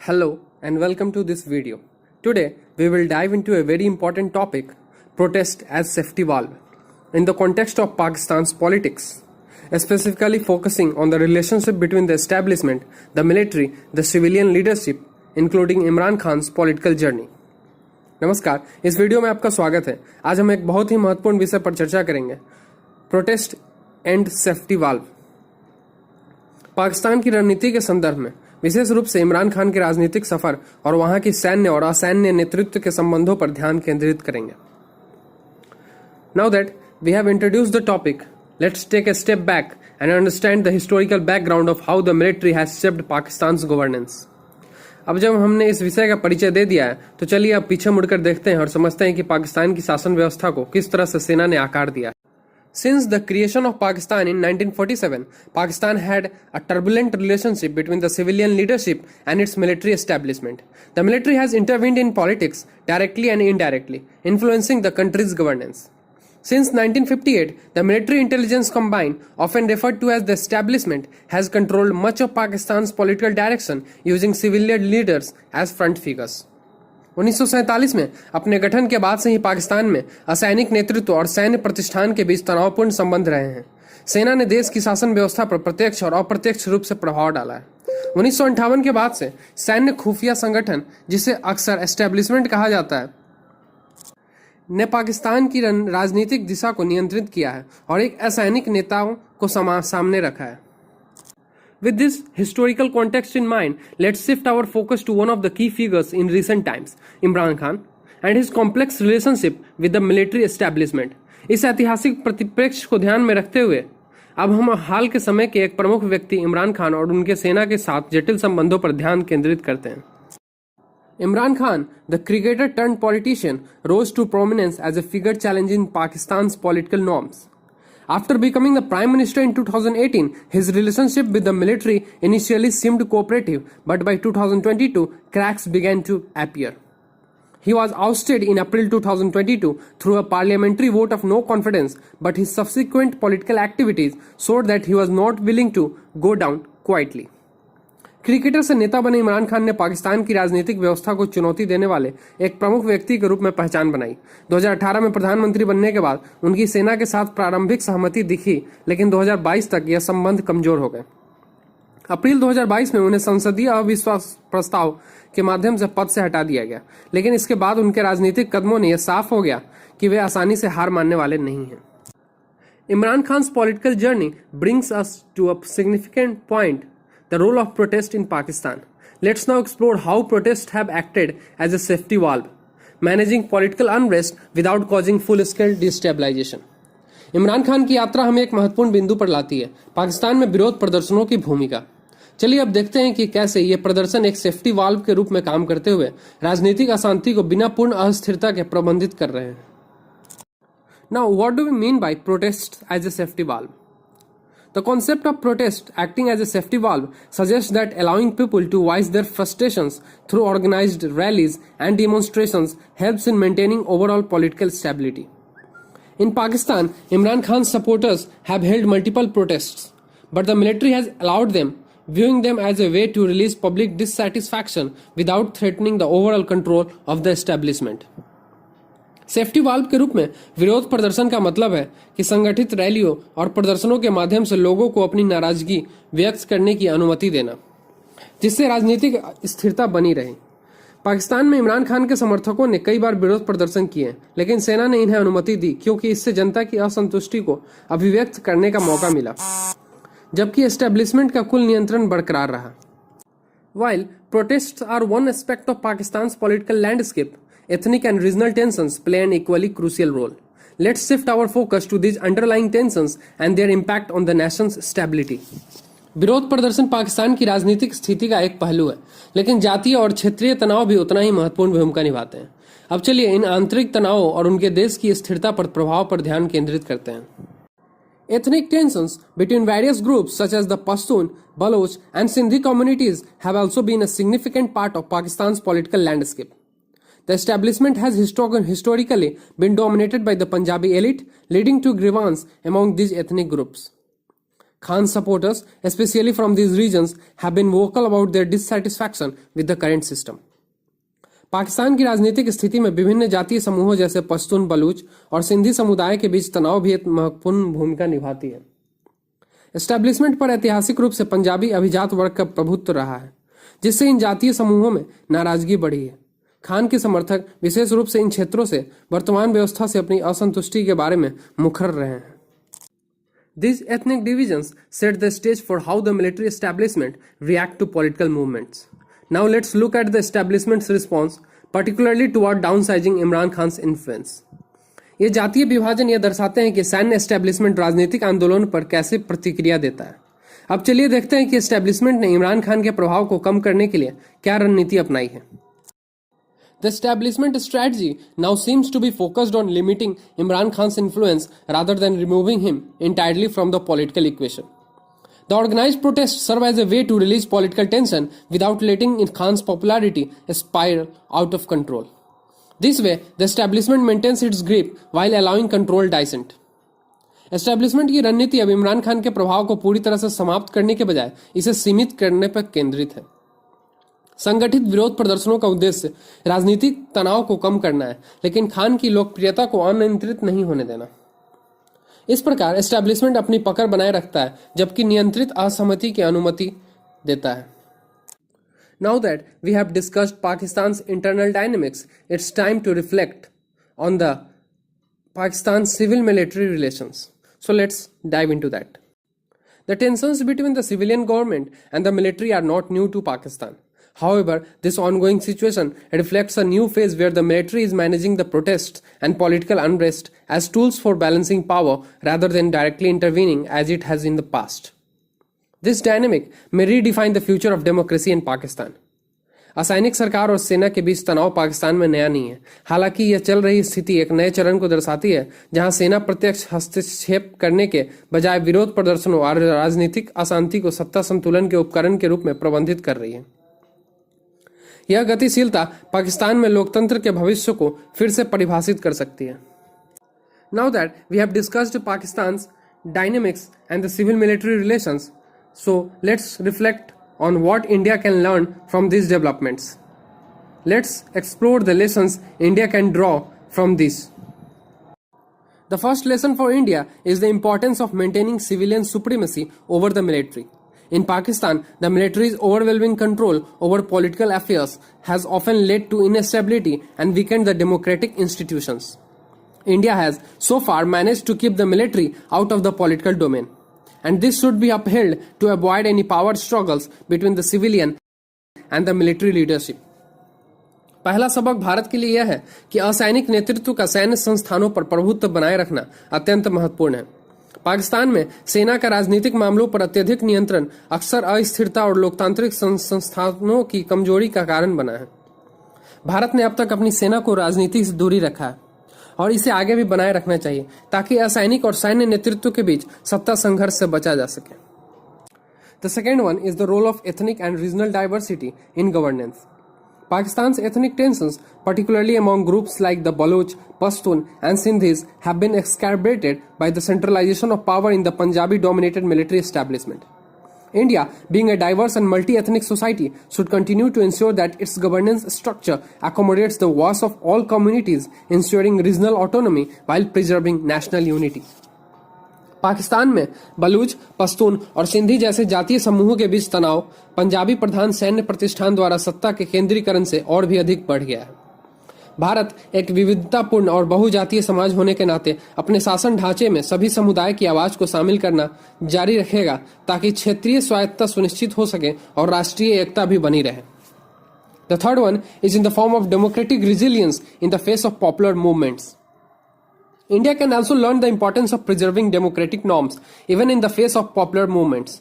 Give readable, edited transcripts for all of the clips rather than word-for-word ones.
Hello and welcome to this video. Today we will dive into a very important topic, protest as safety valve, in the context of Pakistan's politics, specifically focusing on the relationship between the establishment, the military, the civilian leadership, including Imran Khan's political journey. नमस्कार, इस video में आपका स्वागत है। आज हम एक बहुत ही महत्वपूर्ण विषय पर चर्चा करेंगे, protest and safety valve. Pakistan की रणनीति के संदर्भ में विशेष रूप से इमरान खान के राजनीतिक सफर और वहां की सैन्य और असैन्य नेतृत्व के संबंधों पर ध्यान केंद्रित करेंगे। Now that we have introduced the topic, let's take a step back and understand the historical background of how the military has shaped Pakistan's governance. अब जब हमने इस विषय का परिचय दे दिया है तो चलिए अब पीछे मुड़कर देखते हैं और समझते हैं कि पाकिस्तान की शासन व्यवस्था को किस तरह से सेना ने आकार दिया। Since the creation of Pakistan in 1947, Pakistan had a turbulent relationship between the civilian leadership and its military establishment. The military has intervened in politics directly and indirectly, influencing the country's governance. Since 1958, the military intelligence combine, often referred to as the establishment, has controlled much of Pakistan's political direction using civilian leaders as front figures. 1947 में अपने गठन के बाद से ही पाकिस्तान में असैनिक नेतृत्व और सैन्य प्रतिष्ठान के बीच तनावपूर्ण संबंध रहे हैं। सेना ने देश की शासन व्यवस्था पर प्रत्यक्ष और अप्रत्यक्ष रूप से प्रभाव डाला है। 1958 के बाद से सैन्य खुफिया संगठन, जिसे अक्सर एस्टेब्लिशमेंट कहा जाता है, ने पाकिस्तान की राजनीतिक दिशा को नियंत्रित किया है और एक असैनिक नेताओं को सामने रखा है। With this historical context in mind, let's shift our focus to one of the key figures in recent times, Imran Khan, and his complex relationship with the military establishment. इस ऐतिहासिक परिप्रेक्ष्य को ध्यान में रखते हुए अब हम हाल के समय के एक प्रमुख व्यक्ति इमरान खान और उनके सेना के साथ जटिल संबंधों पर ध्यान केंद्रित करते हैं। Imran Khan, the cricketer turned politician, rose to prominence as a figure challenging Pakistan's political norms. After becoming the Prime Minister in 2018, his relationship with the military initially seemed cooperative, but by 2022, cracks began to appear. He was ousted in April 2022 through a parliamentary vote of no confidence, but his subsequent political activities showed that he was not willing to go down quietly. Cricketer से नेता बने इमरान खान ने पाकिस्तान की राजनीतिक व्यवस्था को चुनौती देने वाले एक प्रमुख व्यक्ति के रूप में पहचान बनाई। 2018 में प्रधानमंत्री बनने के बाद उनकी सेना के साथ प्रारंभिक सहमति दिखी, लेकिन 2022 तक यह संबंध कमजोर हो गए। अप्रैल 2022 में उन्हें संसदीय अविश्वास प्रस्ताव के माध्यम से पद से हटा दिया गया, लेकिन इसके बाद उनके राजनीतिक कदमों ने यह साफ हो गया कि वे आसानी से हार मानने वाले नहीं हैं। Imran Khan's political journey brings us to a significant point, the role of protest in Pakistan. Let's now explore how protests have acted as a safety valve, managing political unrest without causing full-scale destabilization. Imran Khan की यात्रा हमें एक महत्वपूर्ण बिंदु पर लाती है, पाकिस्तान में विरोध प्रदर्शनों की भूमिका। चलिए अब देखते हैं कि कैसे ये प्रदर्शन एक सेफ्टी वाल्व के रूप में काम करते हुए राजनीतिक अशांति को बिना पूर्ण अस्थिरता के प्रबंधित कर रहे हैं। Now, what do we mean by protests as a safety valve? The concept of protest acting as a safety valve suggests that allowing people to voice their frustrations through organized rallies and demonstrations helps in maintaining overall political stability. In Pakistan, Imran Khan's supporters have held multiple protests, but the military has allowed them, viewing them as a way to release public dissatisfaction without threatening the overall control of the establishment. Safety valve के रूप में विरोध प्रदर्शन का मतलब है कि संगठित रैलियों और प्रदर्शनों के माध्यम से लोगों को अपनी नाराजगी व्यक्त करने की अनुमति देना, जिससे राजनीतिक स्थिरता बनी रहे। पाकिस्तान में इमरान खान के समर्थकों ने कई बार विरोध प्रदर्शन किए, लेकिन सेना ने इन्हें अनुमति दी क्योंकि इससे जनता की असंतुष्टि को अभिव्यक्त करने का मौका मिला, जबकि एस्टेब्लिशमेंट का कुल नियंत्रण बरकरार रहा। While protests are one aspect of Pakistan's political landscape, ethnic and regional tensions play an equally crucial role. Let's shift our focus to these underlying tensions and their impact on the nation's stability. विरोध प्रदर्शन पाकिस्तान की राजनीतिक स्थिति का एक पहलू है, लेकिन जातीय और क्षेत्रीय तनाव भी उतना ही महत्वपूर्ण भूमिका निभाते हैं। अब चलिए इन आंतरिक तनावों और उनके देश की स्थिरता पर प्रभाव पर ध्यान केंद्रित करते हैं। Ethnic tensions between various groups such as the Pashtun, Baloch and Sindhi communities have also been a significant part of Pakistan's political landscape. The establishment has historically been dominated by the Punjabi elite, leading to grievance among these ethnic groups. Khan supporters, especially from these regions, have been vocal about their dissatisfaction with the current system. Pakistan की राजनीतिक स्थिति में विभिन्न जातीय समूहों जैसे पश्तून, बलूच और सिंधी समुदाय के बीच तनाव भी एक महत्वपूर्ण भूमिका निभाती है। एस्टेब्लिशमेंट पर ऐतिहासिक रूप से पंजाबी अभिजात वर्ग का प्रभुत्व रहा है, जिससे इन जातीय समूहों में नाराजगी बढ़ी है। खान के समर्थक विशेष रूप से इन क्षेत्रों से वर्तमान व्यवस्था से अपनी असंतुष्टि के बारे में मुखर रहे हैं। These ethnic divisions set the stage for how the military establishment react to political movements. Now let's look at the establishment's response, particularly toward downsizing Imran Khan's influence. ये जातीय विभाजन यह दर्शाते हैं कि सैन्य एस्टेब्लिशमेंट राजनीतिक आंदोलन पर कैसे प्रतिक्रिया देता है। अब चलिए देखते हैं कि एस्टेब्लिशमेंट ने इमरान खान के प्रभाव को कम करने के लिए क्या रणनीति अपनाई है। The establishment strategy now seems to be focused on limiting Imran Khan's influence rather than removing him entirely from the political equation. The organized protests serve as a way to release political tension without letting Khan's popularity spiral out of control. This way, the establishment maintains its grip while allowing controlled dissent. Establishment की रणनीति अब इमरान खान के प्रभाव को पूरी तरह से समाप्त करने के बजाय इसे सीमित करने पर केंद्रित है। संगठित विरोध प्रदर्शनों का उद्देश्य राजनीतिक तनाव को कम करना है, लेकिन खान की लोकप्रियता को अनियंत्रित नहीं होने देना। इस प्रकार एस्टेब्लिशमेंट अपनी पकड़ बनाए रखता है, जबकि नियंत्रित असहमति की अनुमति देता है। Now that we have discussed Pakistan's internal dynamics, it's time to reflect on the Pakistan's civil-military relations. So let's dive into that. The tensions between the civilian government and the military are not new to Pakistan. However, this ongoing situation reflects a new phase where the military is managing the protests and political unrest as tools for balancing power rather than directly intervening as it has in the past. This dynamic may redefine the future of democracy in Pakistan. असैनिक सरकार और सेना के बीच तनाव पाकिस्तान में नया नहीं है। हालांकि यह चल रही स्थिति एक नए चरण को दर्शाती है, जहां सेना प्रत्यक्ष हस्तक्षेप करने के बजाय विरोध प्रदर्शनों और राजनीतिक अशांति को सत्ता संतुलन के उपकरण के रूप में प्रबंधित कर रही है। यह गतिशीलता पाकिस्तान में लोकतंत्र के भविष्य को फिर से परिभाषित कर सकती है। Now that we have discussed Pakistan's dynamics and the civil-military relations, so let's reflect on what India can learn from these developments. Let's explore the lessons India can draw from this. The first lesson for India is the importance of maintaining civilian supremacy over the military. In Pakistan, the military's overwhelming control over political affairs has often led to instability and weakened the democratic institutions. India has so far managed to keep the military out of the political domain, and this should be upheld to avoid any power struggles between the civilian and the military leadership. पहला सबक भारत के लिए यह है कि असैनिक नेतृत्व का सैन्य संस्थानों पर प्रभुत्व बनाए रखना अत्यंत महत्वपूर्ण है। पाकिस्तान में सेना का राजनीतिक मामलों पर अत्यधिक नियंत्रण अक्सर अस्थिरता और लोकतांत्रिक संस्थानों की कमजोरी का कारण बना है। भारत ने अब तक अपनी सेना को राजनीति से दूरी रखा है और इसे आगे भी बनाए रखना चाहिए, ताकि असैनिक और सैन्य नेतृत्व के बीच सत्ता संघर्ष से बचा जा सके। The second one is the role of ethnic and regional diversity in governance. Pakistan's ethnic tensions, particularly among groups like the Baloch, Pashtun and Sindhis, have been exacerbated by the centralization of power in the Punjabi-dominated military establishment. India, being a diverse and multi-ethnic society, should continue to ensure that its governance structure accommodates the voice of all communities, ensuring regional autonomy while preserving national unity. Pakistan में बलूच, पश्तून और सिंधी जैसे जातीय समूहों के बीच तनाव पंजाबी प्रधान सैन्य प्रतिष्ठान द्वारा सत्ता के केंद्रीकरण से और भी अधिक बढ़ गया है। भारत एक विविधतापूर्ण और बहुजातीय समाज होने के नाते अपने शासन ढांचे में सभी समुदाय की आवाज को शामिल करना जारी रखेगा, ताकि क्षेत्रीय स्वायत्तता सुनिश्चित हो सके और राष्ट्रीय एकता भी बनी रहे। The third one is in the form of democratic resilience in the face of popular movements. India can also learn the importance of preserving democratic norms even in the face of popular movements.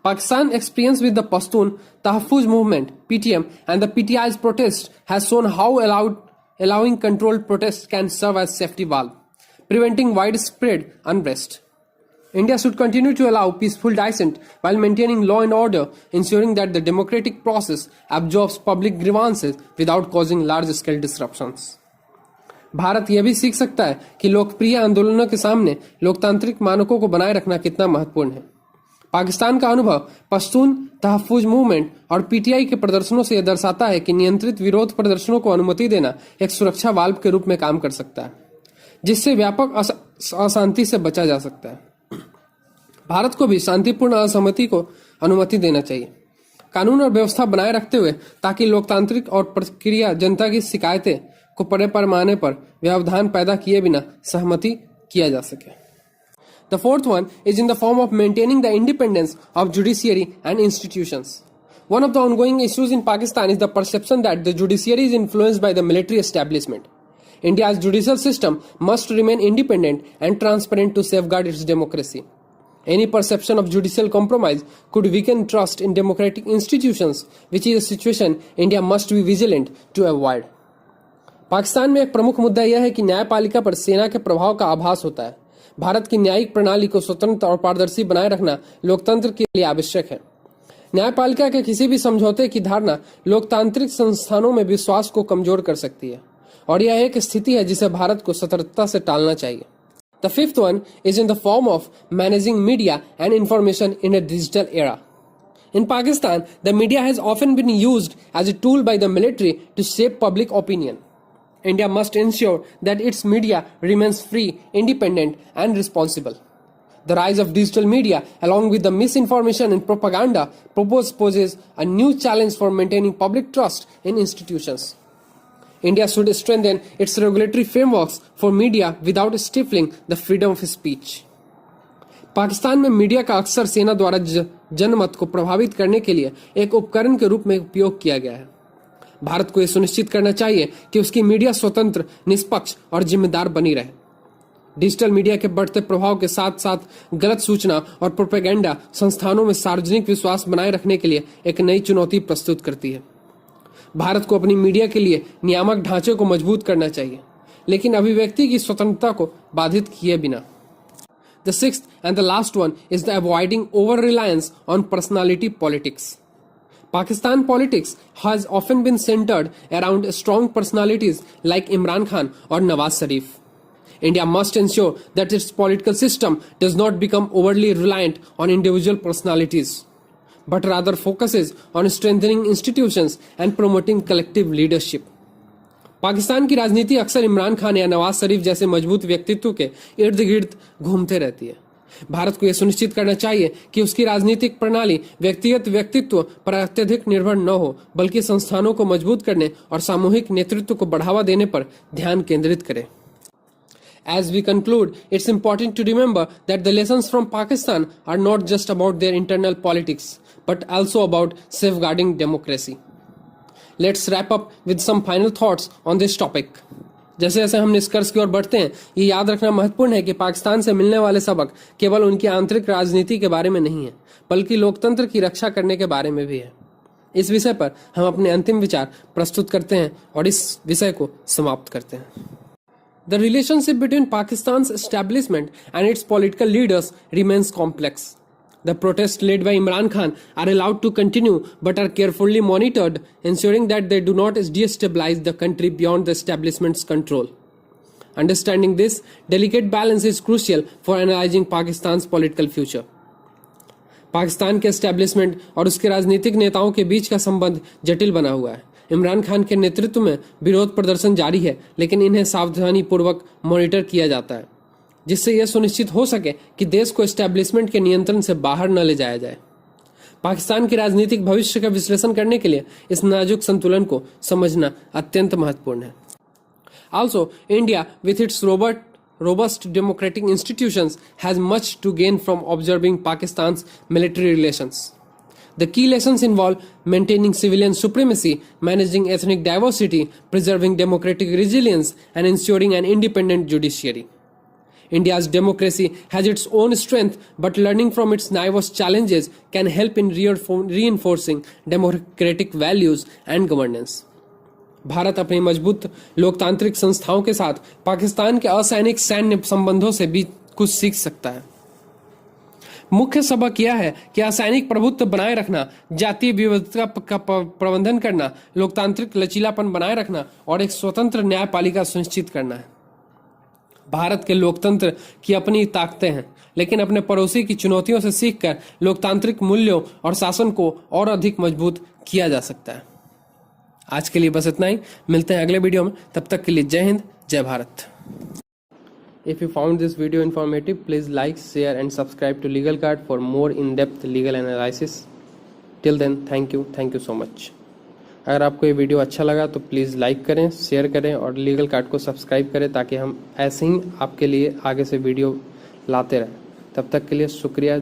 Pakistan's experience with the Pashtun Tahfuz movement (PTM) and the PTI's protests has shown how allowing controlled protests can serve as safety valve, preventing widespread unrest. India should continue to allow peaceful dissent while maintaining law and order, ensuring that the democratic process absorbs public grievances without causing large-scale disruptions. Bharat यह भी सीख सकता है कि लोकप्रिय आंदोलनों के सामने लोकतांत्रिक मानकों को बनाए रखना कितना महत्वपूर्ण है। पाकिस्तान का अनुभव पश्तून तहफ्फुज मूवमेंट और पीटीआई के प्रदर्शनों से यह दर्शाता है कि नियंत्रित विरोध प्रदर्शनों को अनुमति देना एक सुरक्षा वाल्व के रूप में काम कर सकता है, जिससे व्यापक अशांति से बचा जा सकता है। भारत को भी शांतिपूर्ण असहमति को अनुमति देना चाहिए, कानून और व्यवस्था बनाए रखते हुए, ताकि लोकतांत्रिक और प्रक्रिया जनता की शिकायतें को बड़े पैमाने पर व्यवधान पैदा किए बिना सहमति किया जा सके। The fourth one is in the form of maintaining the independence of judiciary and institutions. One of the ongoing issues in Pakistan is the perception that the judiciary is influenced by the military establishment. India's judicial system must remain independent and transparent to safeguard its democracy. Any perception of judicial compromise could weaken trust in democratic institutions, which is a situation India must be vigilant to avoid. Pakistan में एक प्रमुख मुद्दा यह है कि न्यायपालिका पर सेना के प्रभाव का आभास होता है। भारत की न्यायिक प्रणाली को स्वतंत्र और पारदर्शी बनाए रखना लोकतंत्र के लिए आवश्यक है। न्यायपालिका के किसी भी समझौते की धारणा लोकतांत्रिक संस्थानों में विश्वास को कमजोर कर सकती है, और यह एक स्थिति है जिसे भारत को सतर्कता से टालना चाहिए। The fifth one is in the form of managing media and information in a digital era. In Pakistan, the media has often been used as a tool by the military to shape public opinion. India must ensure that its media remains free, independent, and responsible. The rise of digital media, along with the misinformation and propaganda, poses a new challenge for maintaining public trust in institutions. India should strengthen its regulatory frameworks for media without stifling the freedom of speech. Pakistan में media का अक्सर सेना द्वारा जनमत को प्रभावित करने के लिए एक उपकरण के रूप में उपयोग किया गया है। भारत को यह सुनिश्चित करना चाहिए कि उसकी मीडिया स्वतंत्र, निष्पक्ष और जिम्मेदार बनी रहे। डिजिटल मीडिया के बढ़ते प्रभाव के साथ साथ गलत सूचना और प्रोपेगेंडा संस्थानों में सार्वजनिक विश्वास बनाए रखने के लिए एक नई चुनौती प्रस्तुत करती है। भारत को अपनी मीडिया के लिए नियामक ढांचे को मजबूत करना चाहिए, लेकिन अभिव्यक्ति की स्वतंत्रता को बाधित किए बिना। The sixth and the last one is the avoiding over-reliance on personality politics. Pakistan politics has often been centered around strong personalities like Imran Khan or Nawaz Sharif. India must ensure that its political system does not become overly reliant on individual personalities, but rather focuses on strengthening institutions and promoting collective leadership. Pakistan की राजनीति अक्सर इमरान खान या नवाज शरीफ जैसे मजबूत व्यक्तित्व के इर्द गिर्द घूमते रहती है। भारत को यह सुनिश्चित करना चाहिए कि उसकी राजनीतिक प्रणाली व्यक्तिगत व्यक्तित्व पर अत्यधिक निर्भर न हो, बल्कि संस्थानों को मजबूत करने और सामूहिक नेतृत्व को बढ़ावा देने पर ध्यान केंद्रित करे। As we conclude, it's important to remember that the lessons from Pakistan are not just about their internal politics, but also about safeguarding democracy. Let's wrap up with some final thoughts on this topic. जैसे जैसे हम निष्कर्ष की ओर बढ़ते हैं, ये याद रखना महत्वपूर्ण है कि पाकिस्तान से मिलने वाले सबक केवल उनकी आंतरिक राजनीति के बारे में नहीं है, बल्कि लोकतंत्र की रक्षा करने के बारे में भी है। इस विषय पर हम अपने अंतिम विचार प्रस्तुत करते हैं और इस विषय को समाप्त करते हैं। The relationship between Pakistan's establishment and its political leaders remains complex. The protests led by Imran Khan are allowed to continue but are carefully monitored, ensuring that they do not destabilize the country beyond the establishment's control. Understanding this delicate balance is crucial for analyzing Pakistan's political future. Pakistan के establishment और उसके राजनीतिक नेताओं के बीच का संबंध जटिल बना हुआ है। इमरान खान के नेतृत्व में विरोध प्रदर्शन जारी है, लेकिन इन्हें सावधानी पूर्वक मॉनिटर किया जाता है, जिससे यह सुनिश्चित हो सके कि देश को एस्टेब्लिशमेंट के नियंत्रण से बाहर न ले जाया जाए। पाकिस्तान के राजनीतिक भविष्य का विश्लेषण करने के लिए इस नाजुक संतुलन को समझना अत्यंत महत्वपूर्ण है। Also, India, with its robust democratic institutions, has much to gain from observing Pakistan's military relations. The key lessons involve maintaining civilian supremacy, managing ethnic diversity, preserving democratic resilience, and ensuring an independent judiciary. India's democracy has its own strength, but learning from its diverse challenges can help in reinforcing democratic values and governance. Bharat अपनी मजबूत लोकतांत्रिक संस्थाओं के साथ पाकिस्तान के असैनिक सैन्य संबंधों से भी कुछ सीख सकता है। मुख्य सबक यह है कि असैनिक प्रभुत्व बनाए रखना, जातीय विविधता का प्रबंधन करना, लोकतांत्रिक लचीलापन बनाए रखना और एक स्वतंत्र न्यायपालिका सुनिश्चित करना है। भारत के लोकतंत्र की अपनी ताकतें हैं, लेकिन अपने पड़ोसी की चुनौतियों से सीखकर लोकतांत्रिक मूल्यों और शासन को और अधिक मजबूत किया जा सकता है। आज के लिए बस इतना ही, मिलते हैं अगले वीडियो में, तब तक के लिए जय हिंद, जय Bharat. If you found this video informative, please like, share and subscribe to Legal Card for more in-depth legal analysis. Till then, thank you so much. अगर आपको ये वीडियो अच्छा लगा तो प्लीज़ लाइक करें, शेयर करें और लीगल कार्ड को सब्सक्राइब करें, ताकि हम ऐसे ही आपके लिए आगे से वीडियो लाते रहें। तब तक के लिए शुक्रिया।